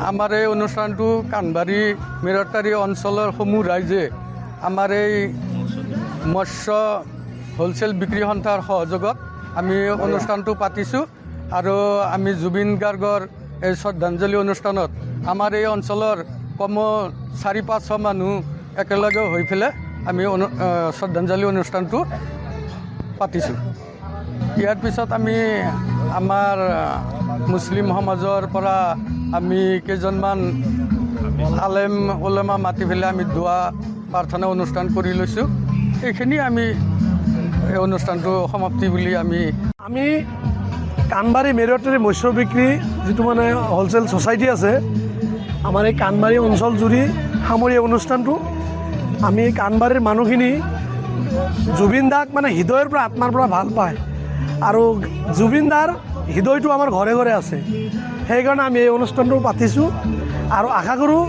আমাৰ এই অনুষ্ঠানটো কানবাৰী মেৰটাৰী অঞ্চলৰ সমূহ ৰাইজে আমাৰ এই মৎস্য হোলচেল বিক্ৰী সন্থাৰ সহযোগত আমি অনুষ্ঠানটো পাতিছোঁ আৰু আমি জুবিন গাৰ্গৰ এই শ্ৰদ্ধাঞ্জলি অনুষ্ঠানত আমাৰ এই অঞ্চলৰ কমেও 4-500 মানুহ একেলগে হৈ পেলাই আমি শ্ৰদ্ধাঞ্জলি অনুষ্ঠানটো পাতিছোঁ। ইয়াৰ পিছত আমি আমাৰ মুছলিম সমাজৰ পৰা আমি কেইজনমান আলেম ওলেমা মাতি পেলাই আমি দোৱা প্ৰাৰ্থনা অনুষ্ঠান কৰি লৈছোঁ। এইখিনি আমি এই অনুষ্ঠানটো সমাপ্তি বুলি আমি কানবাৰী মেৰটাৰী মৎস্য বিক্ৰী যিটো মানে হোলচেল ছ'চাইটি আছে আমাৰ এই কানবাৰী অঞ্চল জুৰি সামৰি অনুষ্ঠানটো আমি কানবাৰীৰ মানুহখিনি জুবিন দাক মানে হৃদয়ৰ পৰা আত্মাৰ পৰা ভাল পায় আৰু জুবিন দাৰ হৃদয়টো আমাৰ ঘৰে ঘৰে আছে। সেইকাৰণে আমি এই অনুষ্ঠানটো পাতিছোঁ আৰু আশা কৰোঁ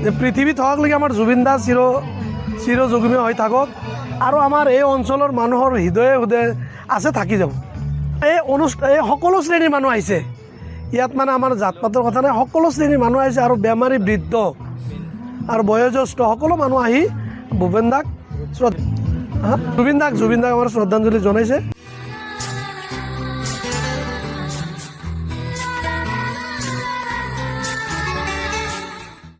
যে পৃথিৱীত থকালৈকে আমাৰ জুবিন দা চিৰযুগমীয় হৈ থাকক আৰু আমাৰ এই অঞ্চলৰ মানুহৰ হৃদয়ে হৃদয়ে আছে থাকি যাব। এই সকলো শ্ৰেণীৰ মানুহ আহিছে ইয়াত, মানে আমাৰ জাত পাতৰ কথা নাই, সকলো শ্ৰেণীৰ মানুহ আহিছে আৰু বেমাৰী বৃদ্ধ আৰু বয়োজ্যেষ্ঠ সকলো মানুহ আহি জুবিন দাক আমাৰ শ্ৰদ্ধাঞ্জলি জনাইছে।